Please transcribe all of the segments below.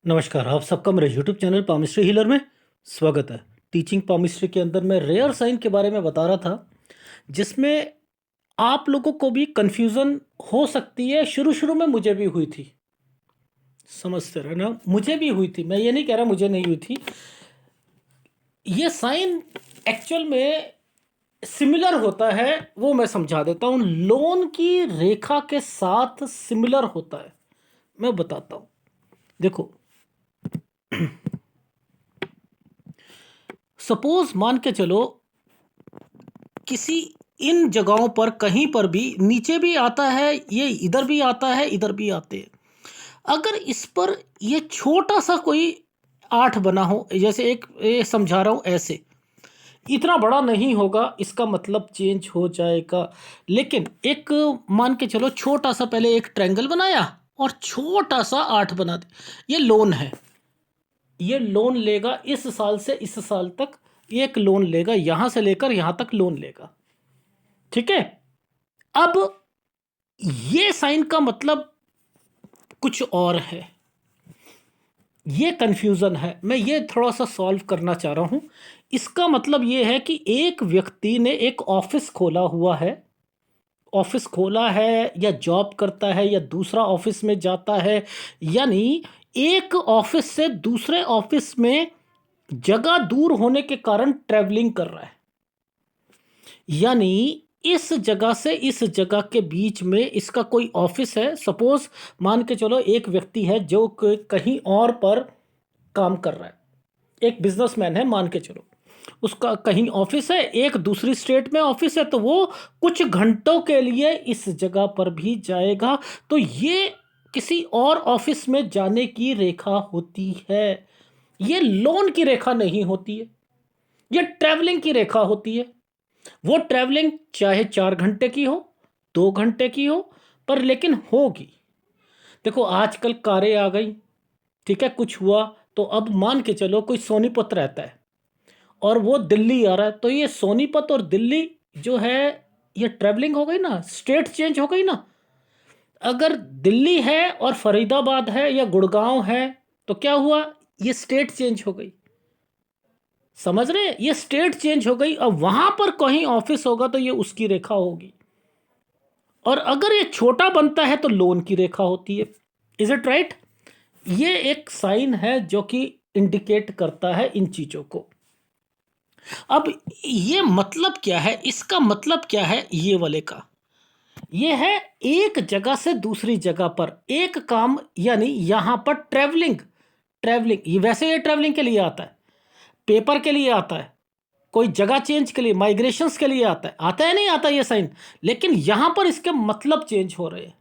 नमस्कार, आप सबका मेरे यूट्यूब चैनल पामिस्ट्री हीलर में स्वागत है। टीचिंग पामिस्ट्री के अंदर मैं रेयर साइन के बारे में बता रहा था, जिसमें आप लोगों को भी कन्फ्यूज़न हो सकती है। शुरू-शुरू में मुझे भी हुई थी, समझते रहे ना? मुझे भी हुई थी, मैं ये नहीं कह रहा मुझे नहीं हुई थी। ये साइन एक्चुअल में सिमिलर होता है, वो मैं समझा देता हूँ। लोन की रेखा के साथ सिमिलर होता है, मैं बताता हूँ। देखो, सपोज़ मान के चलो किसी इन जगहों पर कहीं पर भी नीचे भी आता है, ये इधर भी आता है, इधर भी आते हैं। अगर इस पर ये छोटा सा कोई 8 बना हो, जैसे एक ये समझा रहा हूँ ऐसे, इतना बड़ा नहीं होगा, इसका मतलब चेंज हो जाएगा। लेकिन एक मान के चलो छोटा सा पहले एक ट्रायंगल बनाया और छोटा सा 8 बना दे, ये लोन है। ये लोन लेगा इस साल से इस साल तक, एक लोन लेगा, यहां से लेकर यहां तक लोन लेगा। ठीक है। अब ये साइन का मतलब कुछ और है, ये कंफ्यूजन है। मैं ये थोड़ा सा सॉल्व करना चाह रहा हूं। इसका मतलब ये है कि एक व्यक्ति ने एक ऑफिस खोला हुआ है, ऑफिस खोला है या जॉब करता है या दूसरा ऑफिस में जाता है, यानी एक ऑफिस से दूसरे ऑफिस में जगह दूर होने के कारण ट्रैवलिंग कर रहा है। यानी इस जगह से इस जगह के बीच में इसका कोई ऑफिस है। सपोज मान के चलो एक व्यक्ति है जो कहीं और पर काम कर रहा है, एक बिजनेसमैन है मान के चलो, उसका कहीं ऑफिस है, एक दूसरी स्टेट में ऑफिस है, तो वो कुछ घंटों के लिए इस जगह पर भी जाएगा। तो ये किसी और ऑफिस में जाने की रेखा होती है, ये लोन की रेखा नहीं होती है, ये ट्रैवलिंग की रेखा होती है। वो ट्रैवलिंग चाहे 4 घंटे की हो, 2 घंटे की हो, पर लेकिन होगी। देखो आजकल कारें आ गई, ठीक है, कुछ हुआ तो अब मान के चलो कोई सोनीपत रहता है और वो दिल्ली आ रहा है, तो ये सोनीपत और दिल्ली जो है, ये ट्रैवलिंग हो गई ना, स्टेट चेंज हो गई ना। अगर दिल्ली है और फरीदाबाद है या गुड़गांव है, तो क्या हुआ, ये स्टेट चेंज हो गई। समझ रहे हैं? ये स्टेट चेंज हो गई। अब वहां पर कहीं ऑफिस होगा तो ये उसकी रेखा होगी, और अगर ये छोटा बनता है तो लोन की रेखा होती है। Is it right? ये एक साइन है जो कि इंडिकेट करता है इन चीजों को। अब ये मतलब क्या है, इसका मतलब क्या है ये वाले का, ये है एक जगह से दूसरी जगह पर एक काम, यानी यहां पर ट्रेवलिंग। ट्रेवलिंग ये वैसे ये ट्रेवलिंग के लिए आता है, पेपर के लिए आता है, कोई जगह चेंज के लिए, माइग्रेशंस के लिए आता है नहीं आता ये साइन। लेकिन यहां पर इसके मतलब चेंज हो रहे हैं।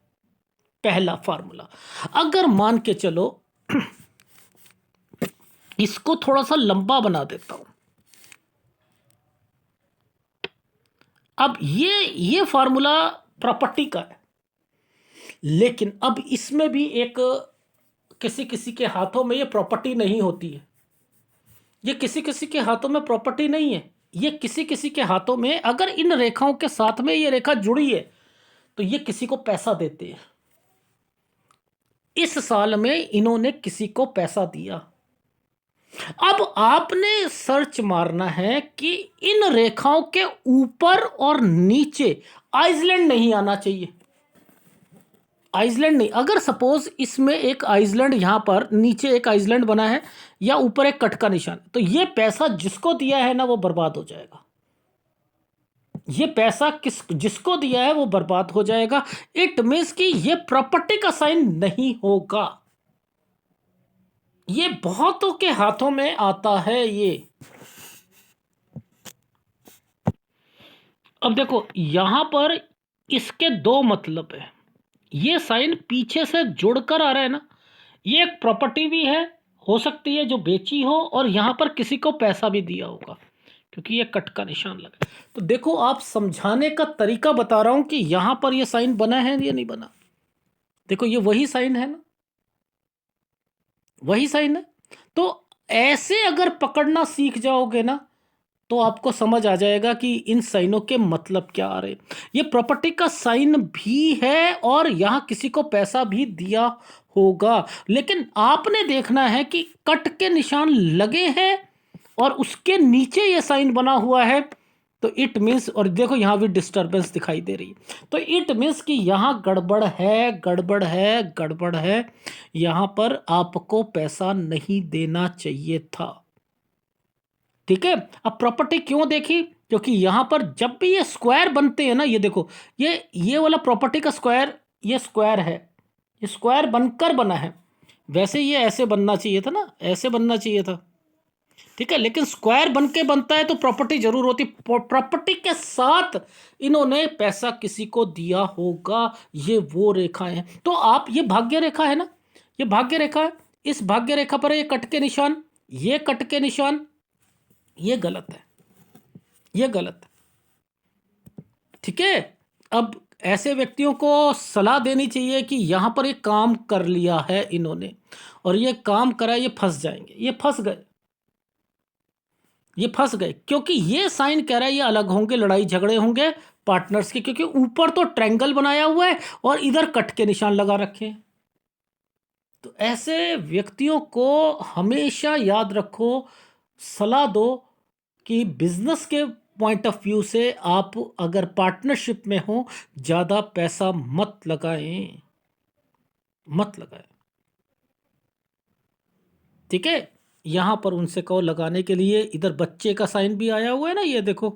पहला फार्मूला, अगर मान के चलो इसको थोड़ा सा लंबा बना देता हूं। अब ये फार्मूला प्रॉपर्टी का है, लेकिन अब इसमें भी एक किसी किसी के हाथों में ये प्रॉपर्टी नहीं होती है। ये किसी किसी के हाथों में प्रॉपर्टी नहीं है, ये किसी किसी के हाथों में, अगर इन रेखाओं के साथ में ये रेखा जुड़ी है तो ये किसी को पैसा देते हैं। इस साल में इन्होंने किसी को पैसा दिया। अब आपने सर्च मारना है कि इन रेखाओं के ऊपर और नीचे आइसलैंड नहीं आना चाहिए। आइसलैंड नहीं, अगर सपोज इसमें एक आइसलैंड, यहां पर नीचे एक आइसलैंड बना है या ऊपर एक कट का निशान, तो ये पैसा जिसको दिया है ना वो बर्बाद हो जाएगा। ये पैसा जिसको दिया है वो बर्बाद हो जाएगा। इट मीन्स कि ये प्रॉपर्टी का साइन नहीं होगा। ये बहुतों के हाथों में आता है ये। अब देखो यहां पर इसके दो मतलब है। ये साइन पीछे से जुड़कर आ रहा है ना, ये एक प्रॉपर्टी भी है, हो सकती है जो बेची हो, और यहां पर किसी को पैसा भी दिया होगा, क्योंकि ये कट का निशान लगा। तो देखो आप, समझाने का तरीका बता रहा हूं कि यहां पर ये साइन बना है या नहीं बना। देखो ये वही साइन है ना, वही साइन है। तो ऐसे अगर पकड़ना सीख जाओगे ना, तो आपको समझ आ जाएगा कि इन साइनों के मतलब क्या आ रहे। ये प्रॉपर्टी का साइन भी है और यहां किसी को पैसा भी दिया होगा। लेकिन आपने देखना है कि कट के निशान लगे हैं और उसके नीचे ये साइन बना हुआ है, तो इट मीन्स, और देखो यहां भी डिस्टरबेंस दिखाई दे रही है, तो इट मीन्स कि यहां गड़बड़ है, गड़बड़ है, गड़बड़ है। यहां पर आपको पैसा नहीं देना चाहिए था। ठीक है। अब प्रॉपर्टी क्यों देखी, क्योंकि यहां पर जब भी ये स्क्वायर बनते हैं ना, ये देखो, ये वाला प्रॉपर्टी का स्क्वायर, ये स्क्वायर है, ये स्क्वायर बनकर बना है। वैसे ये ऐसे बनना चाहिए था ना, ऐसे बनना चाहिए था। ठीक है, लेकिन स्क्वायर बन के बनता है तो प्रॉपर्टी जरूर होती। प्रॉपर्टी के साथ इन्होंने पैसा किसी को दिया होगा। ये वो रेखाएं हैं। तो आप, ये भाग्य रेखा है ना, ये भाग्य रेखा है। इस भाग्य रेखा पर ये कट के निशान, ये कट के निशान, ये गलत है, ये गलत है। ठीक है। अब ऐसे व्यक्तियों को सलाह देनी चाहिए कि यहां पर ये काम कर लिया है इन्होंने, और ये काम करा, ये फंस जाएंगे, ये फंस गए, ये फंस गए, क्योंकि ये साइन कह रहा है ये अलग होंगे, लड़ाई झगड़े होंगे पार्टनर्स के, क्योंकि ऊपर तो ट्रायंगल बनाया हुआ है और इधर कट के निशान लगा रखे हैं। तो ऐसे व्यक्तियों को हमेशा याद रखो, सलाह दो कि बिजनेस के पॉइंट ऑफ व्यू से आप अगर पार्टनरशिप में हो, ज्यादा पैसा मत लगाएं, मत लगाएं। ठीक है। यहां पर उनसे कहो लगाने के लिए, इधर बच्चे का साइन भी आया हुआ है ना, ये देखो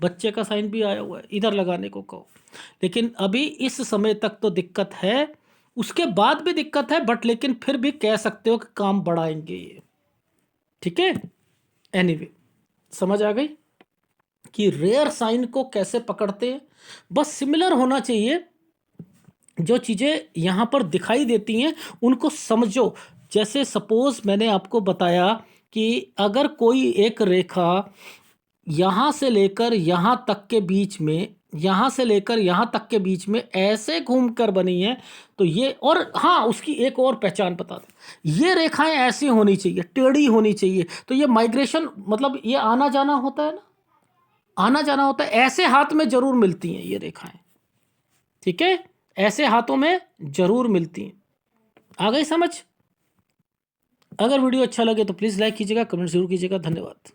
बच्चे का साइन भी आया हुआ है, इधर लगाने को कहो। लेकिन अभी इस समय तक तो दिक्कत है, उसके बाद भी दिक्कत है, बट लेकिन फिर भी कह सकते हो कि काम बढ़ाएंगे ये। ठीक है। एनीवे, समझ आ गई कि रेयर साइन को कैसे पकड़ते हैं। बस सिमिलर होना चाहिए, जो चीज़ें यहाँ पर दिखाई देती हैं उनको समझो। जैसे सपोज मैंने आपको बताया कि अगर कोई एक रेखा यहाँ से लेकर यहाँ तक के बीच में, यहाँ से लेकर यहाँ तक के बीच में ऐसे घूमकर बनी है, तो ये, और हाँ उसकी एक और पहचान बता दो, ये रेखाएं ऐसी होनी चाहिए, टेढ़ी होनी चाहिए। तो ये माइग्रेशन, मतलब ये आना जाना होता है ना, आना जाना होता है, ऐसे हाथ में जरूर मिलती हैं ये रेखाएं। ठीक है, ऐसे हाथों में जरूर मिलती हैं। आ गई समझ। अगर वीडियो अच्छा लगे तो प्लीज़ लाइक कीजिएगा, कमेंट जरूर कीजिएगा। धन्यवाद।